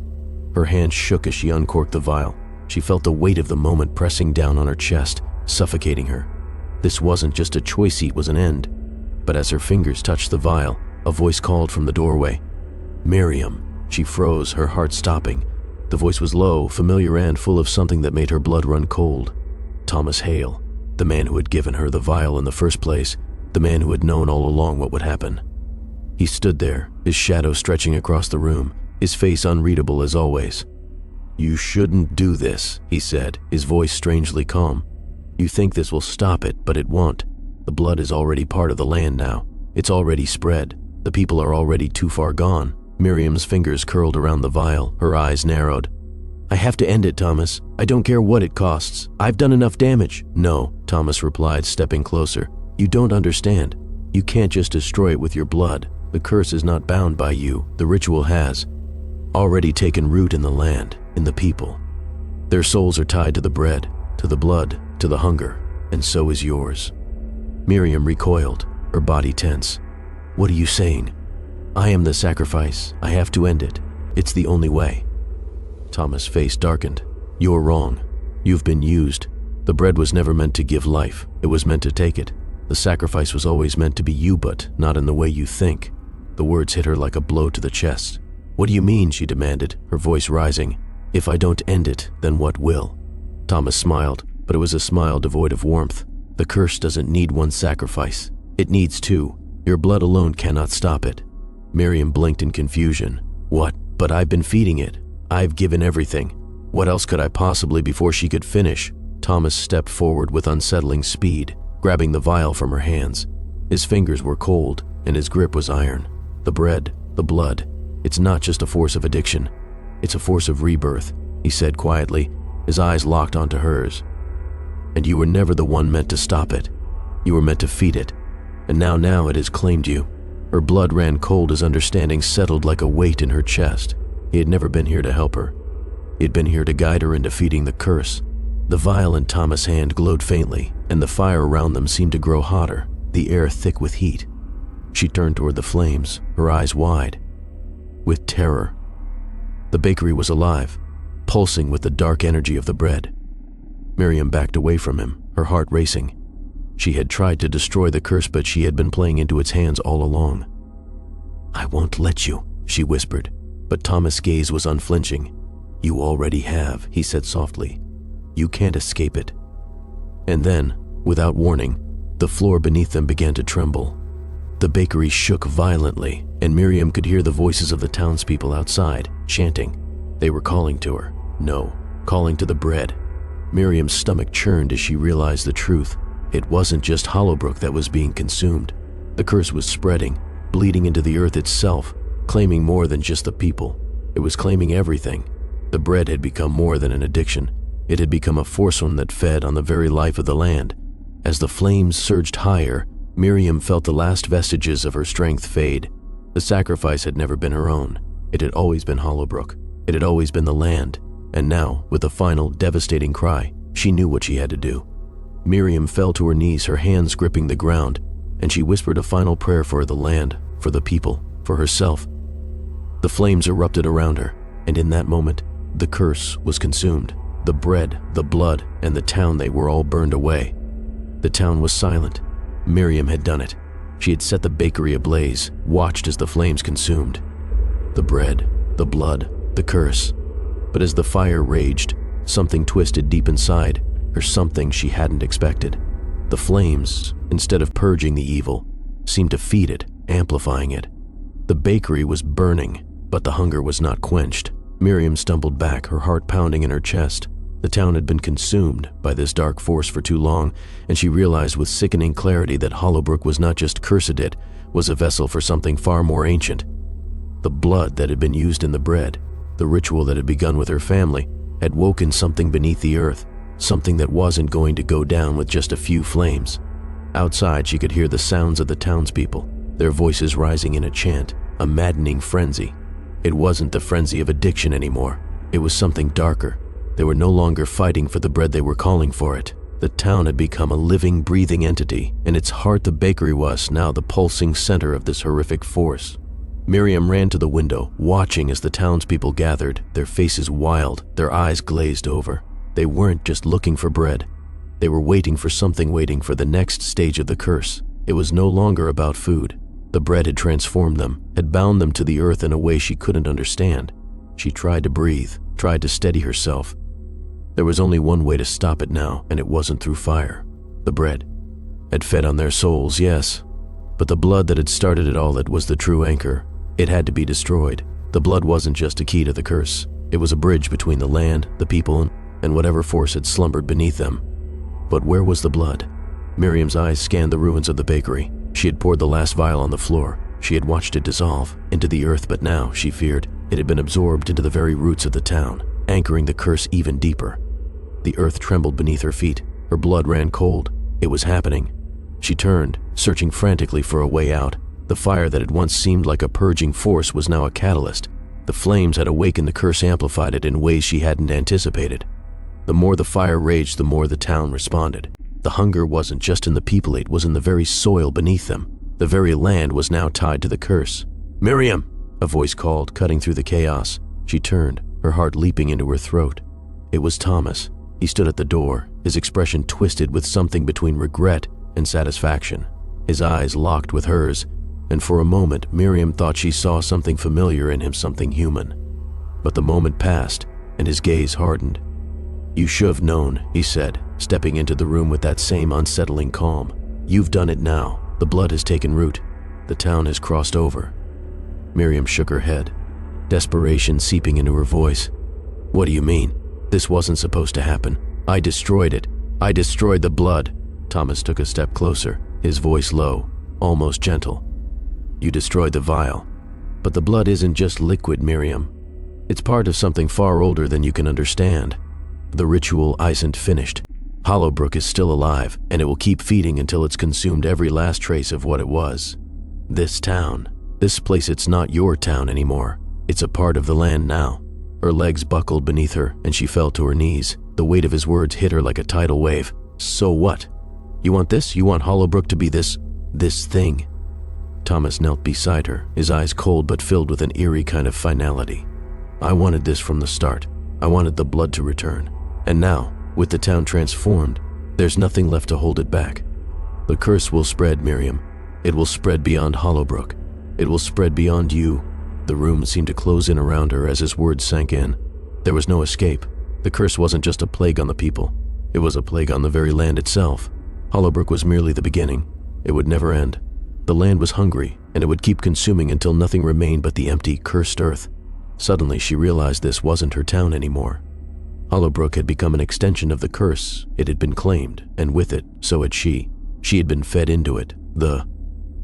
Her hand shook as she uncorked the vial. She felt the weight of the moment pressing down on her chest, suffocating her. This wasn't just a choice, it was an end. But as her fingers touched the vial, a voice called from the doorway. Miriam. She froze, her heart stopping. The voice was low, familiar, and full of something that made her blood run cold. Thomas Hale, the man who had given her the vial in the first place, the man who had known all along what would happen. He stood there, his shadow stretching across the room, his face unreadable as always. "You shouldn't do this," he said, his voice strangely calm. "You think this will stop it, but it won't. The blood is already part of the land now. It's already spread. The people are already too far gone." Miriam's fingers curled around the vial, her eyes narrowed. "I have to end it, Thomas. I don't care what it costs. I've done enough damage." "No," Thomas replied, stepping closer. "You don't understand. You can't just destroy it with your blood. The curse is not bound by you. The ritual has already taken root in the land, in the people. Their souls are tied to the bread, to the blood, to the hunger, and so is yours." Miriam recoiled, her body tense. "What are you saying?" "I am the sacrifice. I have to end it. It's the only way." Thomas' face darkened. "You're wrong. You've been used. The bread was never meant to give life. It was meant to take it. The sacrifice was always meant to be you, but not in the way you think." The words hit her like a blow to the chest. "What do you mean?" she demanded, her voice rising. "If I don't end it, then what will?" Thomas smiled, but it was a smile devoid of warmth. "The curse doesn't need one sacrifice. It needs two. Your blood alone cannot stop it." Miriam blinked in confusion. "What? But I've been feeding it. I've given everything. What else could I possibly?" Before she could finish, Thomas stepped forward with unsettling speed, grabbing the vial from her hands. His fingers were cold, and his grip was iron. "The bread, the blood, it's not just a force of addiction. It's a force of rebirth," he said quietly, his eyes locked onto hers. "And you were never the one meant to stop it. You were meant to feed it. And now it has claimed you." Her blood ran cold as understanding settled like a weight in her chest. He had never been here to help her. He had been here to guide her into defeating the curse. The vial in Thomas' hand glowed faintly, and the fire around them seemed to grow hotter, the air thick with heat. She turned toward the flames, her eyes wide with terror. The bakery was alive, pulsing with the dark energy of the bread. Miriam backed away from him, her heart racing. She had tried to destroy the curse, but she had been playing into its hands all along. "I won't let you," she whispered, but Thomas' gaze was unflinching. "You already have," he said softly. "You can't escape it." And then, without warning, the floor beneath them began to tremble. The bakery shook violently, and Miriam could hear the voices of the townspeople outside, chanting. They were calling to her. No, calling to the bread. Miriam's stomach churned as she realized the truth. It wasn't just Hollowbrook that was being consumed. The curse was spreading, bleeding into the earth itself, claiming more than just the people. It was claiming everything. The bread had become more than an addiction. It had become a force that fed on the very life of the land. As the flames surged higher, Miriam felt the last vestiges of her strength fade. The sacrifice had never been her own. It had always been Hollowbrook. It had always been the land. And now, with the final, devastating cry, she knew what she had to do. Miriam fell to her knees, her hands gripping the ground, and she whispered a final prayer for the land, for the people, for herself. The flames erupted around her, and in that moment, the curse was consumed. The bread, the blood, and the town, they were all burned away. The town was silent. Miriam had done it. She had set the bakery ablaze, watched as the flames consumed the bread, the blood, the curse. But as the fire raged, something twisted deep inside her, something she hadn't expected. The flames, instead of purging the evil, seemed to feed it, amplifying it. The bakery was burning, but the hunger was not quenched. Miriam stumbled back, her heart pounding in her chest. The town had been consumed by this dark force for too long, and she realized with sickening clarity that Hollowbrook was not just cursed, it was a vessel for something far more ancient. The blood that had been used in the bread, the ritual that had begun with her family, had woken something beneath the earth, something that wasn't going to go down with just a few flames. Outside, she could hear the sounds of the townspeople, their voices rising in a chant, a maddening frenzy. It wasn't the frenzy of addiction anymore. It was something darker. They were no longer fighting for the bread, they were calling for it. The town had become a living, breathing entity, and its heart, the bakery, was now the pulsing center of this horrific force. Miriam ran to the window, watching as the townspeople gathered, their faces wild, their eyes glazed over. They weren't just looking for bread. They were waiting for something, waiting for the next stage of the curse. It was no longer about food. The bread had transformed them, had bound them to the earth in a way she couldn't understand. She tried to breathe, tried to steady herself. There was only one way to stop it now, and it wasn't through fire. The bread had fed on their souls, yes, but the blood that had started it all, it was the true anchor. It had to be destroyed. The blood wasn't just a key to the curse. It was a bridge between the land, the people, and whatever force had slumbered beneath them. But where was the blood? Miriam's eyes scanned the ruins of the bakery. She had poured the last vial on the floor. She had watched it dissolve into the earth, but now, she feared, it had been absorbed into the very roots of the town, anchoring the curse even deeper. The earth trembled beneath her feet. Her blood ran cold. It was happening. She turned, searching frantically for a way out. The fire that had once seemed like a purging force was now a catalyst. The flames had awakened the curse, amplified it in ways she hadn't anticipated. The more the fire raged, the more the town responded. The hunger wasn't just in the people, it was in the very soil beneath them. The very land was now tied to the curse. "Miriam!" a voice called, cutting through the chaos. She turned, her heart leaping into her throat. It was Thomas. He stood at the door, his expression twisted with something between regret and satisfaction. His eyes locked with hers, and for a moment Miriam thought she saw something familiar in him, something human. But the moment passed, and his gaze hardened. "You should have known," he said, stepping into the room with that same unsettling calm. "You've done it now. The blood has taken root. The town has crossed over." Miriam shook her head, desperation seeping into her voice. "What do you mean? This wasn't supposed to happen. I destroyed it. I destroyed the blood." Thomas took a step closer, his voice low, almost gentle. "You destroyed the vial. But the blood isn't just liquid, Miriam. It's part of something far older than you can understand. The ritual isn't finished. Hollowbrook is still alive, and it will keep feeding until it's consumed every last trace of what it was. This town, this place, it's not your town anymore. It's a part of the land now." Her legs buckled beneath her, and she fell to her knees. The weight of his words hit her like a tidal wave. "So what? You want this? You want Hollowbrook to be this thing?" Thomas knelt beside her, his eyes cold but filled with an eerie kind of finality. "I wanted this from the start. I wanted the blood to return. And now, With the town transformed, there's nothing left to hold it back. The curse will spread, Miriam. It will spread beyond Hollowbrook. It will spread beyond you." The room seemed to close in around her as his words sank in. There was no escape. The curse wasn't just a plague on the people. It was a plague on the very land itself. Hollowbrook was merely the beginning. It would never end. The land was hungry, and it would keep consuming until nothing remained but the empty, cursed earth. Suddenly, she realized this wasn't her town anymore. Hollowbrook had become an extension of the curse. It had been claimed, and with it, so had she. She had been fed into it. The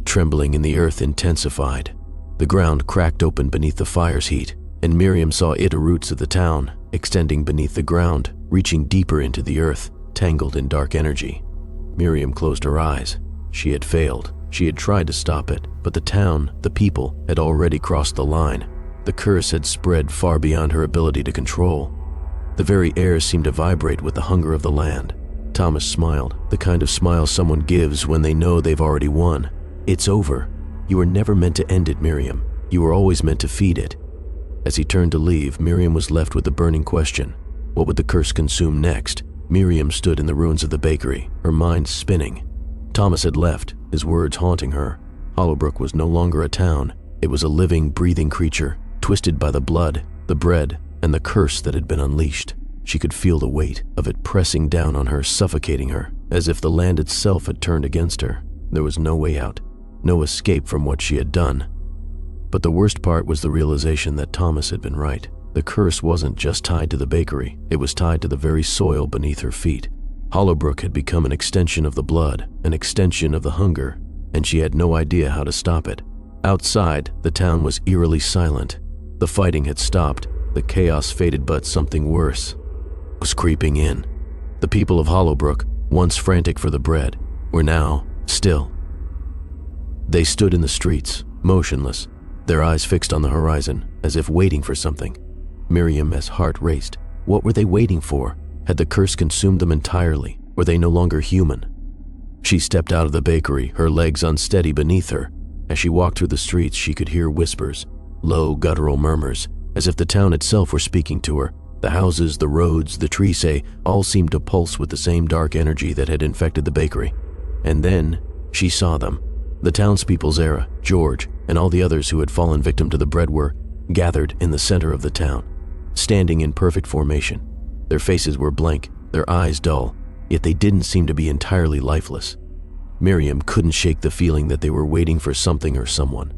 trembling in the earth intensified. The ground cracked open beneath the fire's heat, and Miriam saw it roots of the town, extending beneath the ground, reaching deeper into the earth, tangled in dark energy. Miriam closed her eyes. She had failed. She had tried to stop it, but the town, the people, had already crossed the line. The curse had spread far beyond her ability to control. The very air seemed to vibrate with the hunger of the land. Thomas smiled, the kind of smile someone gives when they know they've already won. "It's over. You were never meant to end it, Miriam. You were always meant to feed it." As he turned to leave, Miriam was left with the burning question. What would the curse consume next? Miriam stood in the ruins of the bakery, her mind spinning. Thomas had left, his words haunting her. Hollowbrook was no longer a town. It was a living, breathing creature, twisted by the blood, the bread, and the curse that had been unleashed. She could feel the weight of it pressing down on her, suffocating her, as if the land itself had turned against her. There was no way out, no escape from what she had done. But the worst part was the realization that Thomas had been right. The curse wasn't just tied to the bakery, it was tied to the very soil beneath her feet. Hollowbrook had become an extension of the blood, an extension of the hunger, and she had no idea how to stop it. Outside, the town was eerily silent. The fighting had stopped, the chaos faded, but something worse was creeping in. The people of Hollowbrook, once frantic for the bread, were now still. They stood in the streets, motionless, their eyes fixed on the horizon, as if waiting for something. Miriam's heart raced. What were they waiting for? Had the curse consumed them entirely? Were they no longer human? She stepped out of the bakery, her legs unsteady beneath her. As she walked through the streets, she could hear whispers, low, guttural murmurs, as if the town itself were speaking to her. The houses, the roads, the trees, all seemed to pulse with the same dark energy that had infected the bakery. And then she saw them. The townspeople, Zara, George, and all the others who had fallen victim to the bread were gathered in the center of the town, standing in perfect formation. Their faces were blank, their eyes dull, yet they didn't seem to be entirely lifeless. Miriam couldn't shake the feeling that they were waiting for something or someone.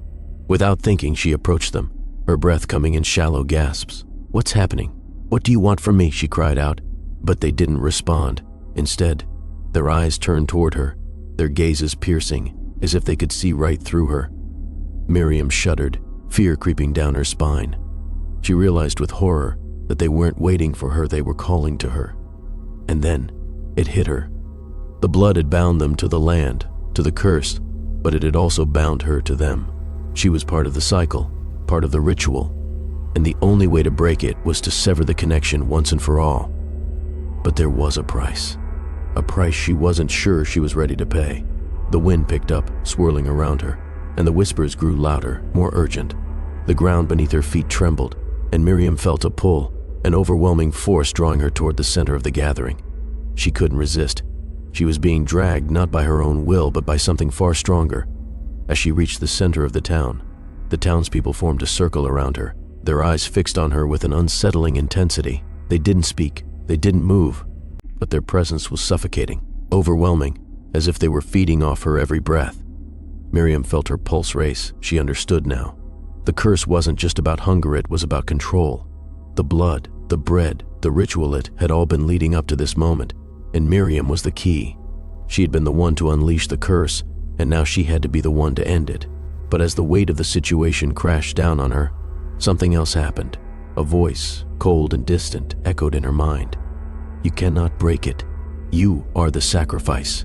Without thinking, she approached them, her breath coming in shallow gasps. "What's happening? What do you want from me?" she cried out. But they didn't respond. Instead, their eyes turned toward her, their gazes piercing, as if they could see right through her. Miriam shuddered, fear creeping down her spine. She realized with horror that they weren't waiting for her, they were calling to her. And then it hit her. The blood had bound them to the land, to the curse, but it had also bound her to them. She was part of the cycle, part of the ritual, and the only way to break it was to sever the connection once and for all. But there was a price she wasn't sure she was ready to pay. The wind picked up, swirling around her, and the whispers grew louder, more urgent. The ground beneath her feet trembled, and Miriam felt a pull, an overwhelming force drawing her toward the center of the gathering. She couldn't resist. She was being dragged not by her own will, but by something far stronger. As she reached the center of the townspeople formed a circle around her, their eyes fixed on her with an unsettling intensity. They didn't speak, they didn't move, but their presence was suffocating, overwhelming, as if they were feeding off her every breath. Miriam felt her pulse race. She understood now. The curse wasn't just about hunger, it was about control. The blood, the bread, the ritual, it had all been leading up to this moment, and Miriam was the key. She had been the one to unleash the curse, and now she had to be the one to end it. But as the weight of the situation crashed down on her, something else happened. A voice, cold and distant, echoed in her mind. "You cannot break it. You are the sacrifice."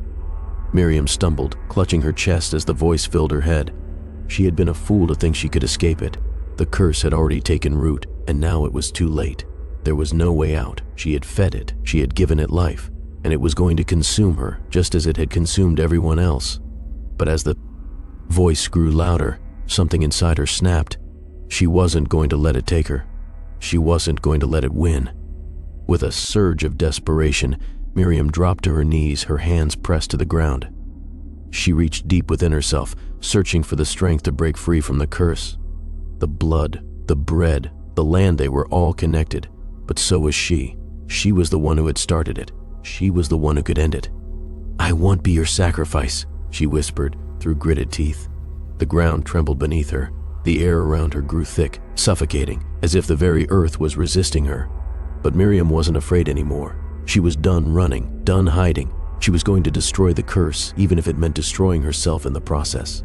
Miriam stumbled, clutching her chest as the voice filled her head. She had been a fool to think she could escape it. The curse had already taken root, and now it was too late. There was no way out. She had fed it, she had given it life, and it was going to consume her, just as it had consumed everyone else. But as the voice grew louder, something inside her snapped. She wasn't going to let it take her. She wasn't going to let it win. With a surge of desperation, Miriam dropped to her knees, her hands pressed to the ground. She reached deep within herself, searching for the strength to break free from the curse. The blood, the bread, the land, they were all connected, but so was she. She was the one who had started it. She was the one who could end it. "I won't be your sacrifice," she whispered through gritted teeth. The ground trembled beneath her. The air around her grew thick, suffocating, as if the very earth was resisting her. But Miriam wasn't afraid anymore. She was done running, done hiding. She was going to destroy the curse, even if it meant destroying herself in the process.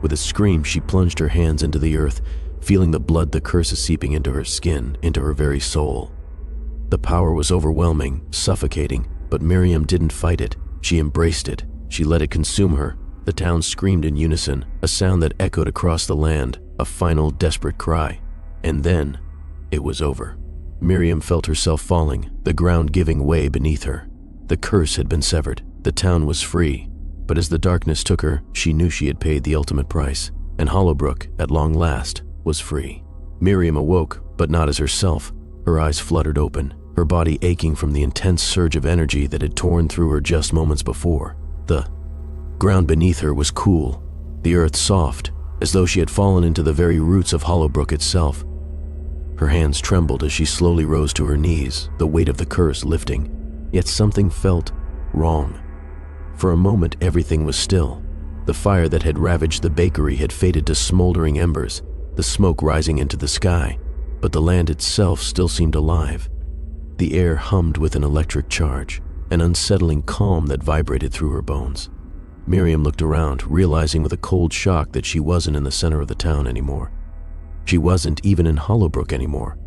With a scream, she plunged her hands into the earth, feeling the blood the curse is seeping into her skin, into her very soul. The power was overwhelming, suffocating, but Miriam didn't fight it. She embraced it. She let it consume her. The town screamed in unison, a sound that echoed across the land, a final desperate cry. And then, it was over. Miriam felt herself falling, the ground giving way beneath her. The curse had been severed. The town was free. But as the darkness took her, she knew she had paid the ultimate price, and Hollowbrook, at long last, was free. Miriam awoke, but not as herself. Her eyes fluttered open, her body aching from the intense surge of energy that had torn through her just moments before. The ground beneath her was cool, the earth soft, as though she had fallen into the very roots of Hollowbrook itself. Her hands trembled as she slowly rose to her knees, the weight of the curse lifting. Yet something felt wrong. For a moment, everything was still. The fire that had ravaged the bakery had faded to smoldering embers, the smoke rising into the sky, but the land itself still seemed alive. The air hummed with an electric charge, an unsettling calm that vibrated through her bones. Miriam looked around, realizing with a cold shock that she wasn't in the center of the town anymore. She wasn't even in Hollowbrook anymore.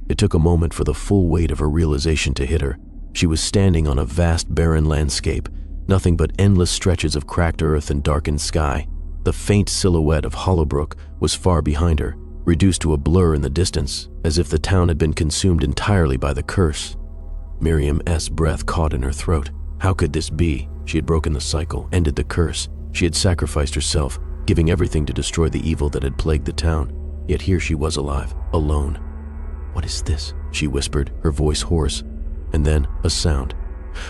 It took a moment for the full weight of her realization to hit her. She was standing on a vast, barren landscape, nothing but endless stretches of cracked earth and darkened sky. The faint silhouette of Hollowbrook was far behind her, reduced to a blur in the distance, as if the town had been consumed entirely by the curse. Miriam's breath caught in her throat. How could this be? She had broken the cycle, ended the curse. She had sacrificed herself, giving everything to destroy the evil that had plagued the town. Yet here she was alive, alone. "What is this?" she whispered, her voice hoarse. And then a sound.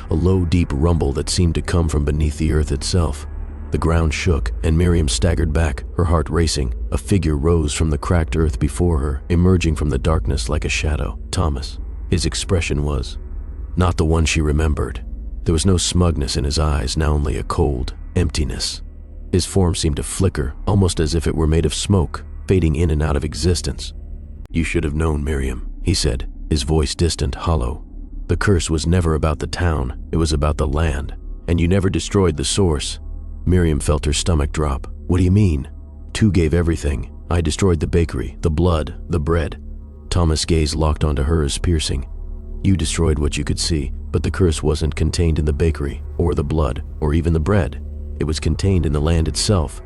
A low, deep rumble that seemed to come from beneath the earth itself. The ground shook, and Miriam staggered back, her heart racing. A figure rose from the cracked earth before her, emerging from the darkness like a shadow. Thomas. His expression was not the one she remembered. There was no smugness in his eyes, now only a cold emptiness. His form seemed to flicker, almost as if it were made of smoke, fading in and out of existence. "You should have known, Miriam," he said, his voice distant, hollow. "The curse was never about the town, it was about the land, and you never destroyed the source." Miriam felt her stomach drop. "What do you mean?" "Two gave everything. I destroyed the bakery, the blood, the bread." Thomas' gaze locked onto hers, piercing. "You destroyed what you could see, but the curse wasn't contained in the bakery, or the blood, or even the bread. It was contained in the land itself.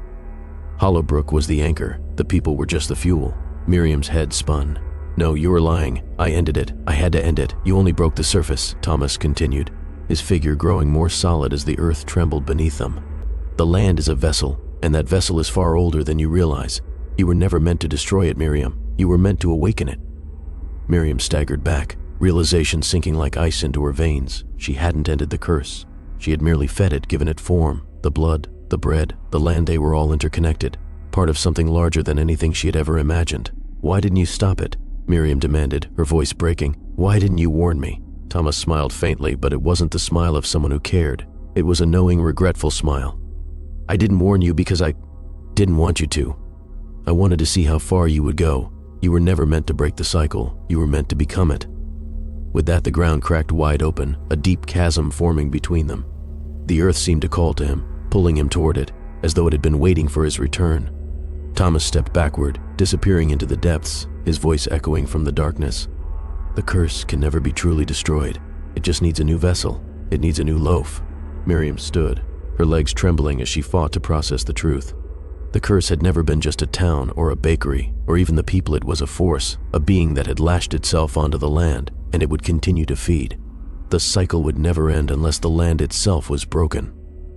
Hollowbrook was the anchor, the people were just the fuel." Miriam's head spun. "No, you were lying. I ended it. I had to end it. You only broke the surface," Thomas continued, his figure growing more solid as the earth trembled beneath them. "The land is a vessel, and that vessel is far older than you realize. You were never meant to destroy it, Miriam. You were meant to awaken it." Miriam staggered back, realization sinking like ice into her veins. She hadn't ended the curse. She had merely fed it, given it form. The blood, the bread, the land, they were all interconnected, part of something larger than anything she had ever imagined. "Why didn't you stop it?" Miriam demanded, her voice breaking. "Why didn't you warn me?" Thomas smiled faintly, but it wasn't the smile of someone who cared. It was a knowing, regretful smile. "I didn't warn you because I didn't want you to. I wanted to see how far you would go. You were never meant to break the cycle. You were meant to become it." With that, the ground cracked wide open, a deep chasm forming between them. The earth seemed to call to him, pulling him toward it, as though it had been waiting for his return. Thomas stepped backward, disappearing into the depths, his voice echoing from the darkness. "The curse can never be truly destroyed. It just needs a new vessel. It needs a new loaf." Miriam stood, her legs trembling as she fought to process the truth. The curse had never been just a town or a bakery, or even the people. It was a force, a being that had lashed itself onto the land, and it would continue to feed. The cycle would never end unless the land itself was broken.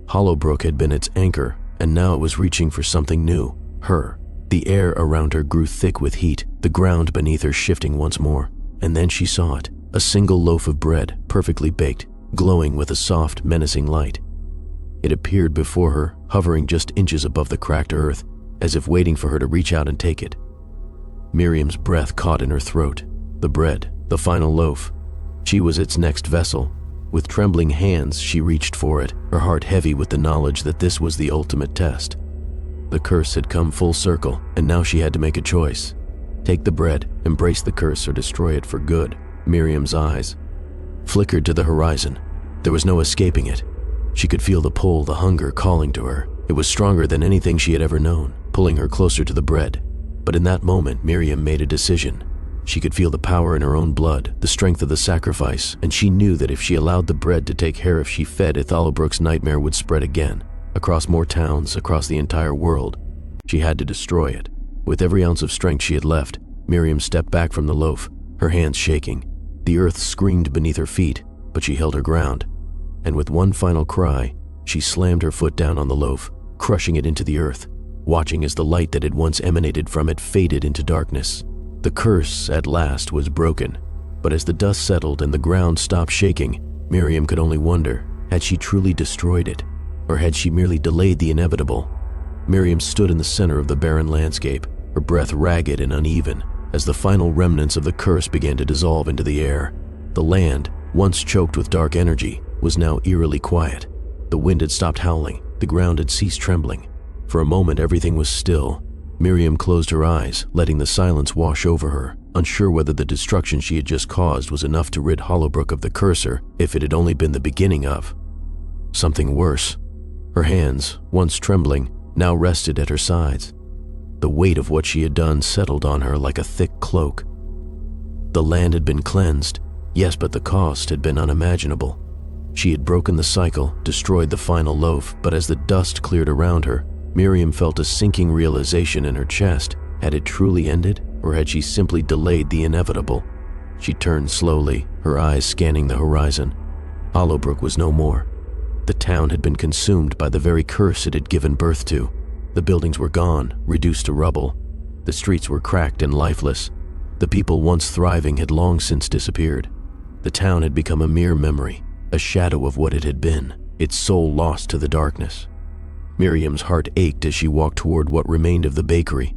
Hollowbrook had been its anchor, and now it was reaching for something new. Her. The air around her grew thick with heat, the ground beneath her shifting once more. And then she saw it. A single loaf of bread, perfectly baked, glowing with a soft, menacing light. It appeared before her, hovering just inches above the cracked earth, as if waiting for her to reach out and take it. Miriam's breath caught in her throat. The bread, the final loaf. She was its next vessel. With trembling hands, she reached for it, her heart heavy with the knowledge that this was the ultimate test. The curse had come full circle, and now she had to make a choice. Take the bread, embrace the curse, or destroy it for good. Miriam's eyes flickered to the horizon. There was no escaping it. She could feel the pull, the hunger calling to her. It was stronger than anything she had ever known, pulling her closer to the bread. But in that moment, Miriam made a decision. She could feel the power in her own blood, the strength of the sacrifice, and she knew that if she allowed the bread to take her, if she fed it, Hollowbrook's nightmare would spread again, across more towns, across the entire world. She had to destroy it. With every ounce of strength she had left, Miriam stepped back from the loaf, her hands shaking. The earth screamed beneath her feet, but she held her ground. And with one final cry, she slammed her foot down on the loaf, crushing it into the earth, watching as the light that had once emanated from it faded into darkness. The curse, at last, was broken, but as the dust settled and the ground stopped shaking, Miriam could only wonder, had she truly destroyed it, or had she merely delayed the inevitable? Miriam stood in the center of the barren landscape, her breath ragged and uneven, as the final remnants of the curse began to dissolve into the air. The land, once choked with dark energy, was now eerily quiet. The wind had stopped howling, the ground had ceased trembling. For a moment everything was still. Miriam closed her eyes, letting the silence wash over her, unsure whether the destruction she had just caused was enough to rid Hollowbrook of the cursor, if it had only been the beginning of something worse. Her hands, once trembling, now rested at her sides. The weight of what she had done settled on her like a thick cloak. The land had been cleansed, yes, but the cost had been unimaginable. She had broken the cycle, destroyed the final loaf, but as the dust cleared around her, Miriam felt a sinking realization in her chest. Had it truly ended, or had she simply delayed the inevitable? She turned slowly, her eyes scanning the horizon. Hollowbrook was no more. The town had been consumed by the very curse it had given birth to. The buildings were gone, reduced to rubble. The streets were cracked and lifeless. The people once thriving had long since disappeared. The town had become a mere memory, a shadow of what it had been, its soul lost to the darkness. Miriam's heart ached as she walked toward what remained of the bakery.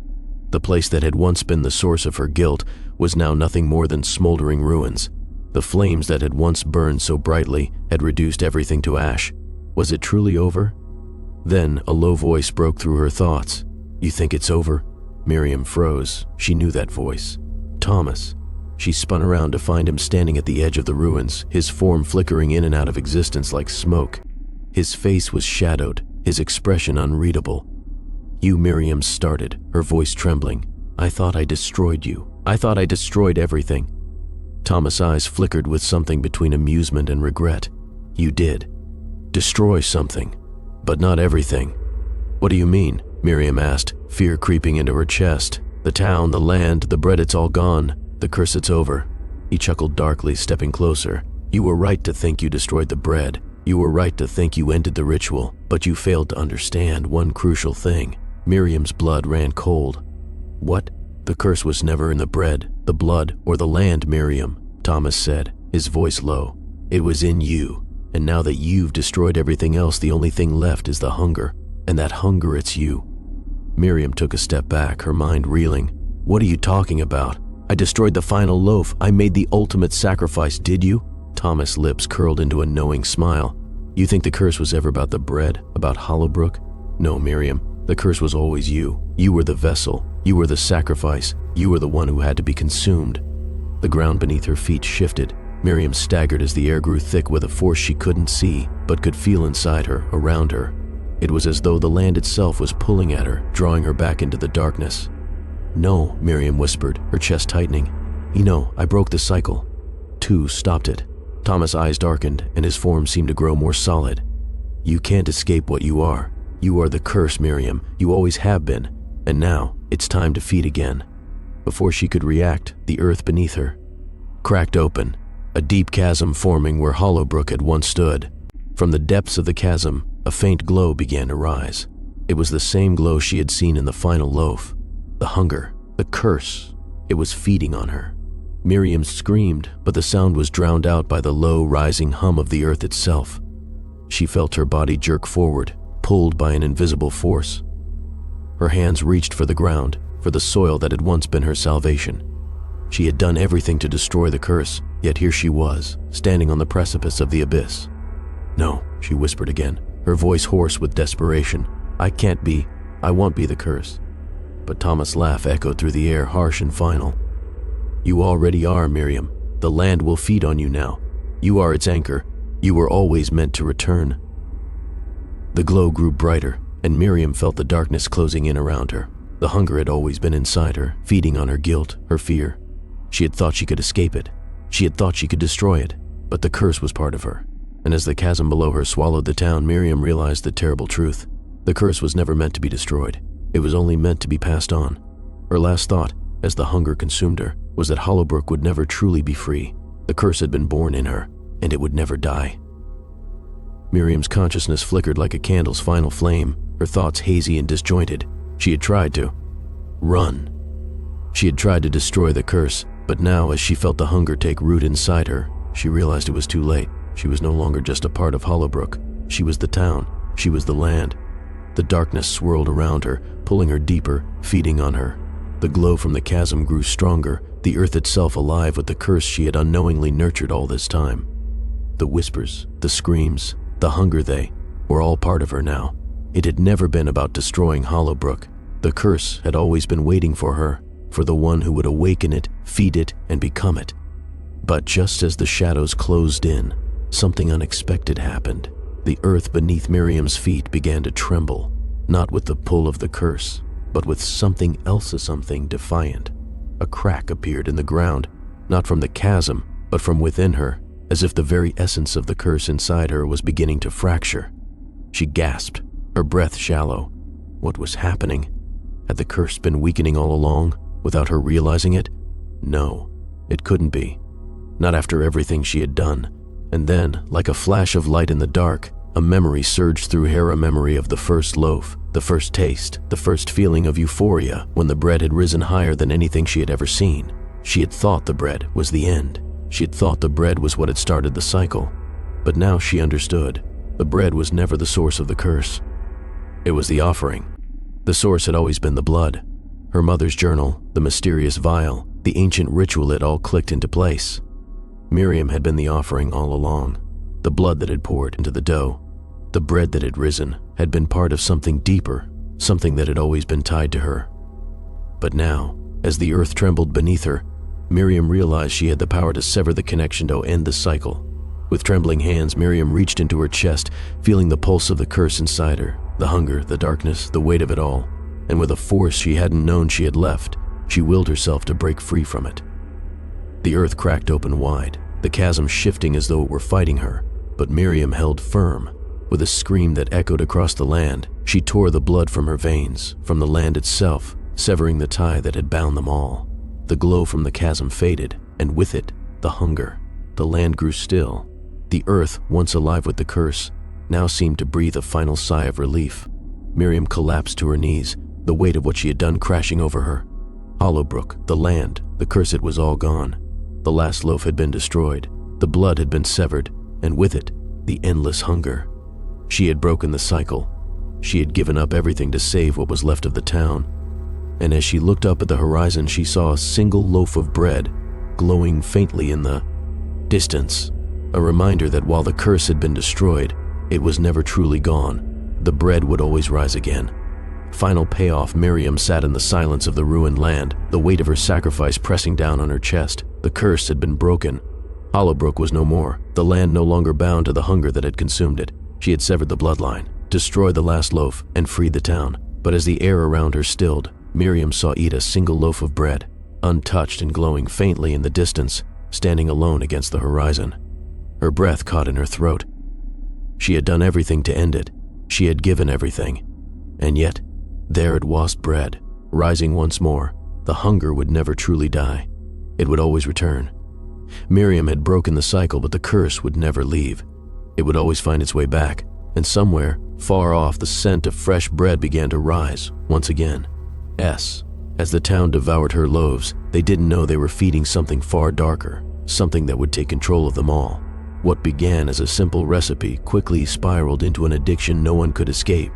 The place that had once been the source of her guilt was now nothing more than smoldering ruins. The flames that had once burned so brightly had reduced everything to ash. Was it truly over? Then a low voice broke through her thoughts. "You think it's over?" Miriam froze. She knew that voice. Thomas. She spun around to find him standing at the edge of the ruins, his form flickering in and out of existence like smoke. His face was shadowed, his expression unreadable. "You," Miriam started, her voice trembling. "I thought I destroyed you. I thought I destroyed everything." Thomas' eyes flickered with something between amusement and regret. "You did. Destroy something, but not everything." "What do you mean?" Miriam asked, fear creeping into her chest. "The town, the land, the bread, it's all gone. The curse, it's over." He chuckled darkly, stepping closer. "You were right to think you destroyed the bread. You were right to think you ended the ritual, but you failed to understand one crucial thing." Miriam's blood ran cold. "What? The curse was never in the bread, the blood, or the land, Miriam," Thomas said, his voice low. "It was in you, and now that you've destroyed everything else, the only thing left is the hunger, and that hunger, it's you." Miriam took a step back, her mind reeling. "What are you talking about? I destroyed the final loaf. I made the ultimate sacrifice, did you?" Thomas' lips curled into a knowing smile. "You think the curse was ever about the bread, about Hollowbrook? No, Miriam, the curse was always you. You were the vessel. You were the sacrifice. You were the one who had to be consumed." The ground beneath her feet shifted. Miriam staggered as the air grew thick with a force she couldn't see, but could feel inside her, around her. It was as though the land itself was pulling at her, drawing her back into the darkness. "No," Miriam whispered, her chest tightening. "You know, I broke the cycle. Two stopped it." Thomas' eyes darkened, and his form seemed to grow more solid. "You can't escape what you are. You are the curse, Miriam. You always have been. And now, it's time to feed again." Before she could react, the earth beneath her cracked open, a deep chasm forming where Hollowbrook had once stood. From the depths of the chasm, a faint glow began to rise. It was the same glow she had seen in the final loaf. The hunger, the curse, it was feeding on her. Miriam screamed, but the sound was drowned out by the low, rising hum of the earth itself. She felt her body jerk forward, pulled by an invisible force. Her hands reached for the ground, for the soil that had once been her salvation. She had done everything to destroy the curse, yet here she was, standing on the precipice of the abyss. "No," she whispered again, her voice hoarse with desperation. I won't be the curse." But Thomas' laugh echoed through the air, harsh and final. "You already are, Miriam. The land will feed on you now. You are its anchor. You were always meant to return." The glow grew brighter, and Miriam felt the darkness closing in around her. The hunger had always been inside her, feeding on her guilt, her fear. She had thought she could escape it. She had thought she could destroy it, but the curse was part of her. And as the chasm below her swallowed the town, Miriam realized the terrible truth. The curse was never meant to be destroyed. It was only meant to be passed on. Her last thought, as the hunger consumed her, was that Hollowbrook would never truly be free. The curse had been born in her, and it would never die. Miriam's consciousness flickered like a candle's final flame, her thoughts hazy and disjointed. She had tried to run. She had tried to destroy the curse, but now as she felt the hunger take root inside her, she realized it was too late. She was no longer just a part of Hollowbrook. She was the town. She was the land. The darkness swirled around her, pulling her deeper, feeding on her. The glow from the chasm grew stronger, the earth itself alive with the curse she had unknowingly nurtured all this time. The whispers, the screams, the hunger, they were all part of her now. It had never been about destroying Hollowbrook. The curse had always been waiting for her, for the one who would awaken it, feed it, and become it. But just as the shadows closed in, something unexpected happened. The earth beneath Miriam's feet began to tremble, not with the pull of the curse, but with something defiant. A crack appeared in the ground, not from the chasm, but from within her, as if the very essence of the curse inside her was beginning to fracture. She gasped, her breath shallow. What was happening? Had the curse been weakening all along, without her realizing it? No, it couldn't be. Not after everything she had done. And then, like a flash of light in the dark, a memory surged through her, a memory of the first loaf, the first taste, the first feeling of euphoria when the bread had risen higher than anything she had ever seen. She had thought the bread was the end. She had thought the bread was what had started the cycle. But now she understood. The bread was never the source of the curse. It was the offering. The source had always been the blood. Her mother's journal, the mysterious vial, the ancient ritual, it all clicked into place. Miriam had been the offering all along. The blood that had poured into the dough, the bread that had risen, had been part of something deeper, something that had always been tied to her. But now, as the earth trembled beneath her, Miriam realized she had the power to sever the connection to end the cycle. With trembling hands, Miriam reached into her chest, feeling the pulse of the curse inside her, the hunger, the darkness, the weight of it all. And with a force she hadn't known she had left, she willed herself to break free from it. The earth cracked open wide, the chasm shifting as though it were fighting her, but Miriam held firm. With a scream that echoed across the land, she tore the blood from her veins, from the land itself, severing the tie that had bound them all. The glow from the chasm faded, and with it, the hunger. The land grew still. The earth, once alive with the curse, now seemed to breathe a final sigh of relief. Miriam collapsed to her knees, the weight of what she had done crashing over her. Hollowbrook, the land, the curse, it was all gone. The last loaf had been destroyed, the blood had been severed, and with it, the endless hunger. She had broken the cycle. She had given up everything to save what was left of the town. And as she looked up at the horizon, she saw a single loaf of bread, glowing faintly in the distance. A reminder that while the curse had been destroyed, it was never truly gone. The bread would always rise again. Final payoff, Miriam sat in the silence of the ruined land, the weight of her sacrifice pressing down on her chest. The curse had been broken. Hollowbrook was no more, the land no longer bound to the hunger that had consumed it. She had severed the bloodline, destroyed the last loaf, and freed the town. But as the air around her stilled, Miriam saw eat a single loaf of bread, untouched and glowing faintly in the distance, standing alone against the horizon. Her breath caught in her throat. She had done everything to end it. She had given everything. And yet, there it was, bread, rising once more. The hunger would never truly die. It would always return. Miriam had broken the cycle, but the curse would never leave. It would always find its way back, and somewhere, far off, the scent of fresh bread began to rise, once again. As the town devoured her loaves, they didn't know they were feeding something far darker, something that would take control of them all. What began as a simple recipe quickly spiraled into an addiction no one could escape.